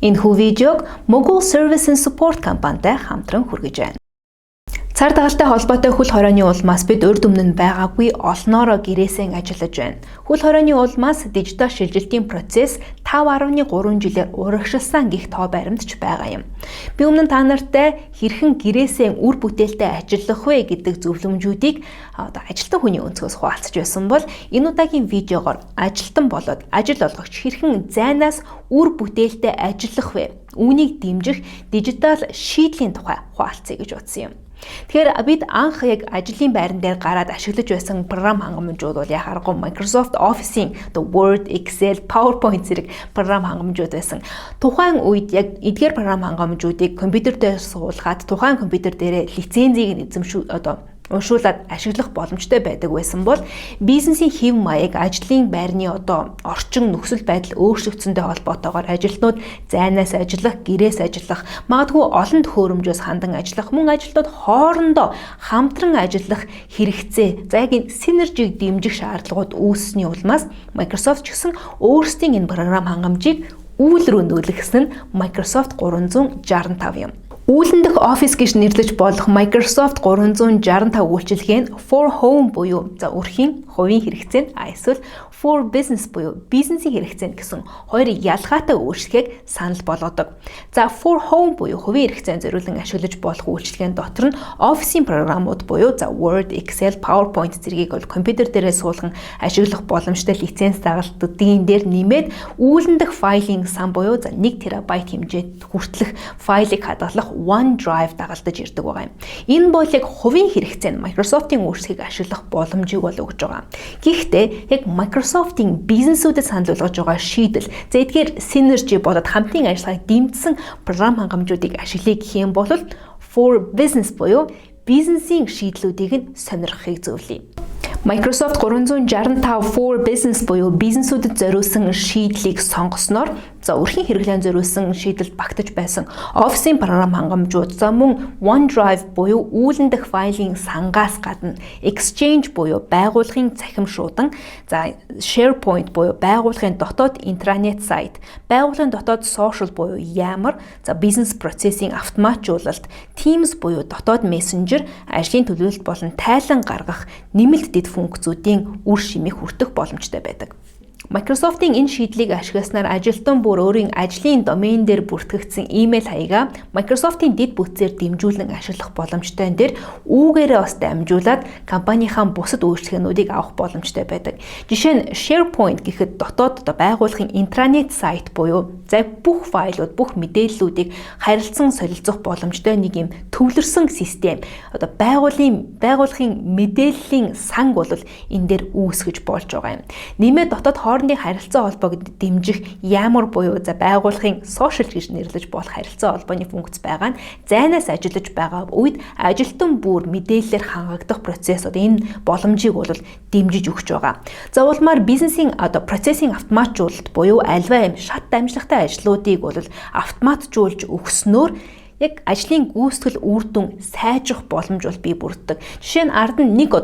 Энэхүү видеог Mogul Service Support компанитай хамтран хүргэж байна. Цар тагалтай холбоотой хөл хорионы улмаас бид урд өмнө нь байгаагүй олноороо гэрээсээ ажиллаж байна. Хөл хорионы улмаас дижитал шилжилтийн процесс 5.3 жилээр урагшилсан гих тоо баримтч байгаа юм. Би өмнө нь та нартай хэрхэн гэрээсээ үр бүтээлтэй ажиллах вэ гэдэг зөвлөмжүүдийг ажилтан хүний өнцгөөс хуваалцаж байсан бол энэ удаагийн видеогоор ажилтан болоод ажил олгогч хэрхэн зайнаас үр бүтээлтэй ажиллах вэ? Үүнийг дэмжих дижитал шийдлийн тухай хуваалцъя гэж утсан юм. Тэгэхээр бид анх яг ажлын байран дээр гараад ашиглаж байсан програм хангамжууд бол яхааргүй Microsoft Office-ийн Word, Excel, PowerPoint зэрэг програм хангамжууд байсан. Тухайн үед яг эдгээр програм хангамжуудыг компьютер дээр суулгаад тухайн компьютер дээрээ лицензийг уншуулад ашиглах боломжтой байдаг байсан бол бизнесийн хэв маяг ажлын байрны орчин нөхцөл байдал өөрчлөгдсөнтэй холбоотойгоор ажилтнууд зайнаас ажиллах, гэрээс ажиллах, магадгүй олон төхөөрөмжөөс хандан ажиллах, мөн ажилтнууд хоорондоо хамтран ажиллах хэрэгцээ, за яг энэ синержийг дэмжих шаардлагууд үүссэний улмаас Microsoft ч гэсэн өөрсдийн энэ програм хангамжийг үйл рүү нүүлгэсэн нь Microsoft 365 юм. Үүлэн дэх офис гэж нэрлэж болох Microsoft 365 үйлчилгээ нь for home буюу өрхийн хувийн хэрэгцээнд эсвэл for business буюу бизнесийн хэрэгцээнд гэсэн хоёр ялгаатай үйлчилгээг санал болгодог. За for home буюу хувийн хэрэгцээнд зориулан ашиглаж болох үйлчилгээний дотор нь офисын програмууд буюу Word, Excel, PowerPoint зэргийг бол компьютер дээрээ суулган ашиглах боломжтой лиценз дагалддгийн дээр нэмээд үүлэн дэх файлын сан буюу 1 терабайт хэмжээнд хүртэлх файлыг хадгалах OneDrive дагалдаж ирдэг байгаа юм. Энэ бол яг хувийн хэрэгцээнд Microsoft-ийн үйлчлэгийг ашиглах боломжийг бол өгж байгаа. Гэхдээ яг Microsoft-ийн бизнесүүдэд санал болгож байгаа шийдэл, эдгээр синержи болоод хамтын ажиллагааг дэмжсэн програм хангамжуудыг ашиглая гэх юм бол for business буюу бизнесийн шийдлүүдийг нь сонирхохыг зөвлөе. Microsoft 365 for business буюу бизнесүүдэд зориулсан шийдлийг сонгосноор өрхийн хэрэглээнд зориулсан шийдэлд багтаж байсан офисын програм хангамжууд мөн OneDrive буюу үүлэн дэх файлын сангаас гадна Exchange буюу байгууллагын цахим шуудан, SharePoint буюу байгууллагын дотоод интранет сайт, байгууллагын дотоод social буюу ямар, бизнес процессing автоматжуулалт, Teams буюу дотоод мессенжер, ажлын төлөвлөлт болон тайлан гаргах нэмэлт дэд функцүүдийн үр шимийг хүртэх боломжтой байдаг. Microsoft-ийн энэ шийдлийг ашигласнаар ажилтан бүр өөрийн ажлын домен дээр бүртгэгдсэн имэйл хаягаа Microsoft-ийн дэд бүтцээр дэмжүүлэн ашиглах боломжтой энэ үеэрээ бас дамжуулаад компанийнхаа бусад үйлчлэгнүүдийг авах боломжтой байдаг. Жишээ нь SharePoint гэхэд дотоод байгууллагын интранет сайт буюу бүх файлууд, бүх мэдээллүүдийг харилцан солилцох боломжтой нэг юм төвлөрсөн систем. Байгууллагын мэдээллийн санг бол энэ дээр үүсгэж болж байгаа юм. Нэмээд дотоод хоорондын харилцаа холбоог дэмжих ямар буюу байгууллагын social гэж нэрлэж болох харилцаа холбооны функц байгаа нь зайнаас ажиллаж байгаа үед ажилтан бүр мэдээллээр хангагдах процесс энэ боломжийг бол дэмжиж өгч байгаа. Улмаар бизнесийн процессing автоматжуулалт буюу альва юм шат дамжлагтай ажлуудыг бол автоматжуулж өгснөөр яг ажлын гүйцэтгэл үр дүн сайжрах боломж бол бий бүрддэг. Жишээ нь ард нь нэг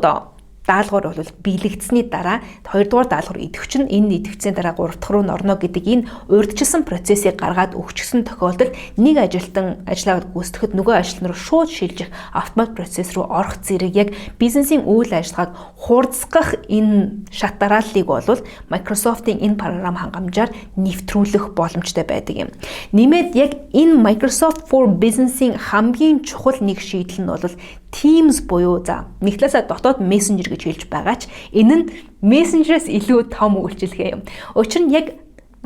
даалгавар бол биелэгдсэний дараа 2 дугаар даалгавар идэвч нь энэ идэвхцийн дараа 3 дахь руу норно гэдэг энэ урьдчилсан процессыг гаргаад өгчихсөн тохиолдолд нэг ажилтан ажиллагаа гүйцэтгэхэд нөгөө ажилтан руу шууд шилжих автомат процесс руу орох зэрэг яг бизнесийн үйл ажиллагааг хурцгах энэ шат дарааллыг бол Microsoft-ийн энэ програм хангамжаар нэвтрүүлэх боломжтой байдаг юм. Нэмээд яг энэ Microsoft for Business-ийн хамгийн чухал нэг шийдэл нь бол Teams буюу нэг талаасаа дотоод мессенжер гэж хэлж байгаа ч энэ нь мессенжераас илүү том үйлчилгээ юм. Учир нь яг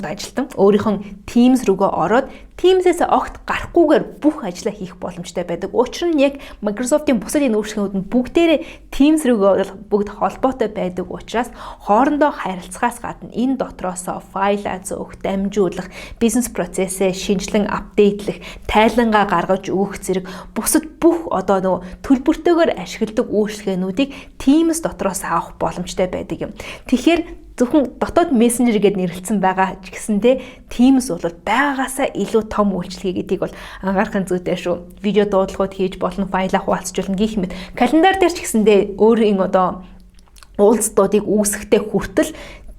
ажилтан өөрийнхөө Teams рүүгээ ороод Teams-ээс огт гарахгүйгээр бүх ажлаа хийх боломжтой байдаг. Учир нь яг Microsoft-ийн бусад энэ үйлчлэгүүд нь бүгдээрээ Teams рүүгээ бүгд холбоотой байдаг учраас хоорондоо харилцахаас гадна энэ дотроос файлаа зөөх, дамжуулах, бизнес процессээ шинжилэн апдейтлэх, тайлангаа гаргаж өгөх зэрэг бусад бүх төлбөртэйгээр ашигладаг үйлчлэгээнүүдийг Teams дотроос авах боломжтой байдаг юм. Тэгэхээр зөвхөн дотоод мессенжер гэдээ нэрлэлсэн байгаа ч гэсэндээ Teams бол байгаагаасаа илүү том үйлчлэгээ гэдгийг бол анхаарах зүйтэй шүү. Видео дуудлагууд хийж болон файлаа хуваалцуулна гэх мэт календар дээр ч гэсэндээ өөрийн уулзалтуудыг үүсгэхдээ хүртэл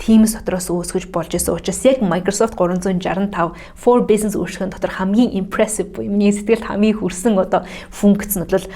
Teams дотроос үүсгэж болж исэн учраас яг Microsoft 365 for Business үйлчлэгийн дотор хамгийн impressive буюу миний сэтгэлд хамгийн хүрсэн одоо функц нь бол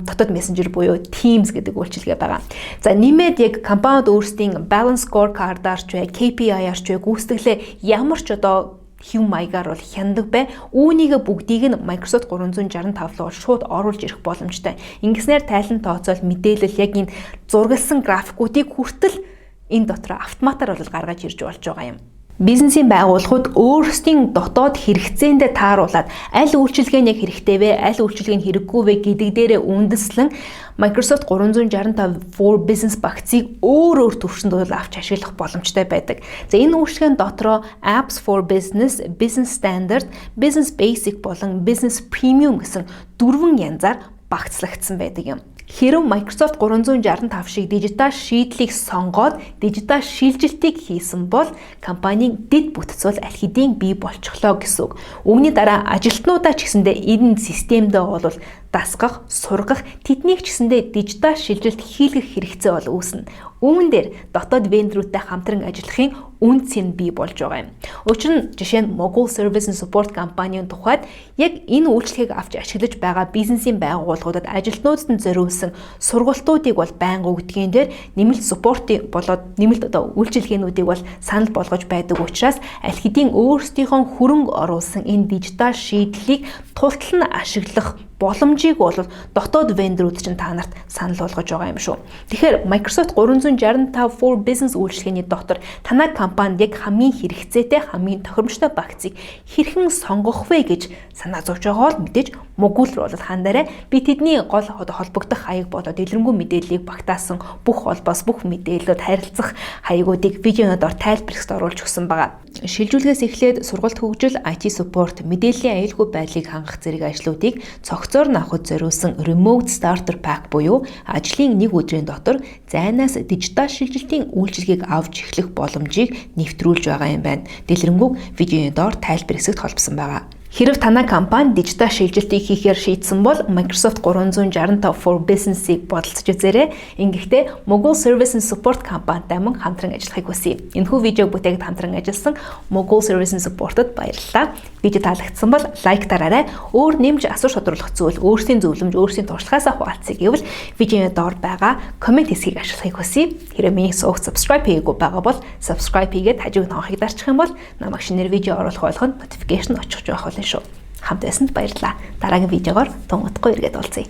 дотоод мессенжер буюу Teams гэдэг үйлчилгээ байгаа. За нэмээд яг компанид өөрсдийн balance scorecard-аар ч бай, KPI-аар ч бай гүйцэтгэлээ ямар ч одоо хэв маягаар бол хяндаг бай. Үүнийг бүгдийг нь Microsoft 365 руу шууд оруулж ирэх боломжтой. Ингэснээр тайлан тооцоол мэдээлэл яг энэ зургалсан графикуудыг хүртэл энэ дотор автоматар бол гаргаж ирж болж байгаа юм. Бизнесийн байгууллагууд өөрсдийн дотоод хэрэгцээндээ тааруулаад аль үйлчилгээ нь хэрэгтэй вэ, аль үйлчилгээ нь хэрэггүй вэ гэдэг дээрээ үндэслэн Microsoft 365 for Business багцыг өөр төвшөнд бол авч ашиглах боломжтой байдаг. За энэ үйлчилгээний дотроо Apps for Business, Business Standard, Business Basic болон Business Premium гэсэн 4 янзаар багцлагдсан байдаг юм. Хэрэв Microsoft 365 шиг дижитал шийдлийг сонгоод дижитал шилжилтийг хийсэн бол компанийн дэд бүтц бол аль хэдийн бий болчихлоо гэсэн үг. Үүний дараа ажилтнуудаа ч гэсэндээ энэ системдээ бол дасгах, сургах, тэднийг ч гэсэндээ дижитал шилжилт хийлгэх хэрэгцээ бол үүснэ. Үүн дээр дотоод вендоруудтай хамтран ажиллахын үн цэн бий болж байгаа юм. Учир нь жишээ нь Mogul Service Support компанийн тухайд яг энэ үйлчлэгийг авч ашиглаж байгаа бизнесийн байгууллагуудад ажилтнуудад нь зориулсан сургалтуудыг бол байнга өгдгийн дээр нэмэлт supportыг болоод нэмэлт одоо үйлчилгээнүүдийг бол санал болгож байдаг учраас аль хэдийн өөрсдийнхөө хөрөнгө оруулсан энэ дижитал шийдлийг тултал нь ашиглах боломжийг бол дотоод вендорууд чинь та нарт санал болгож байгаа юм шүү. Тэгэхээр Microsoft 365 for Business үйлчилгээний дотор танай компанид яг хамгийн хэрэгцээтэй, хамгийн тохиромжтой багцыг хэрхэн сонгох вэ гэж санаа зовж байгаа бол мэдээж Mogul руу бол хандаарай. Би тэдний гол холбогдох хаяг болоод дэлгэрэнгүй мэдээллийг багтаасан бүх холбоос бүх мэдээлэлд харилцах хаягуудыг видеонод тайлбарлахад оруулж өгсөн байгаа. Шилжүүлгээс эхлээд сургалт хөгжил, IT support, мэдээллийн аюулгүй байдлыг хангах зэрэг ажлуудыг цогцоор нь авахд зориулсан Remote Starter Pack буюу ажлын нэг өдрийн дотор зайнаас дижитал шилжилтийн үйлчилгээг авч эхлэх боломжийг нэвтрүүлж байгаа юм байна. Дэлгэрэнгүй видеоны доор тайлбар хэсэгт холбосон байгаа. Хэрэв танай компани дижитал шилжилтийг хийхээр шийдсэн бол Microsoft 365 for Business-ийг бодолцож үзээрэй. Ингэхдээ Mogul Service Support компанитай мөн хамтран ажиллахыг хүсье. Энэхүү видеог бүтээгээд хамтран ажилласан Mogul Service Support-д баярлалаа. Видео таалагдсан бол лайк дараарай. Өөр нэмж асууж шударгалах зүйл, өөрсдийн зөвлөмж, өөрсдийн туршлагаасаа хуваалцъя гэвэл видеоны доор байгаа комент хэсгийг ашиглахыг хүсье. Хэрэв миний суугт subscribe хийгээгүй байгаа бол subscribe хийгээд хажууд хонхыг дарчих юм бол намайг шинээр видео оруулах болгонд notification очих жоох болно шүү. Хамт байсанд баярлалаа. Дараагийн видеогоор тун утгагүй эргээд уулзъя.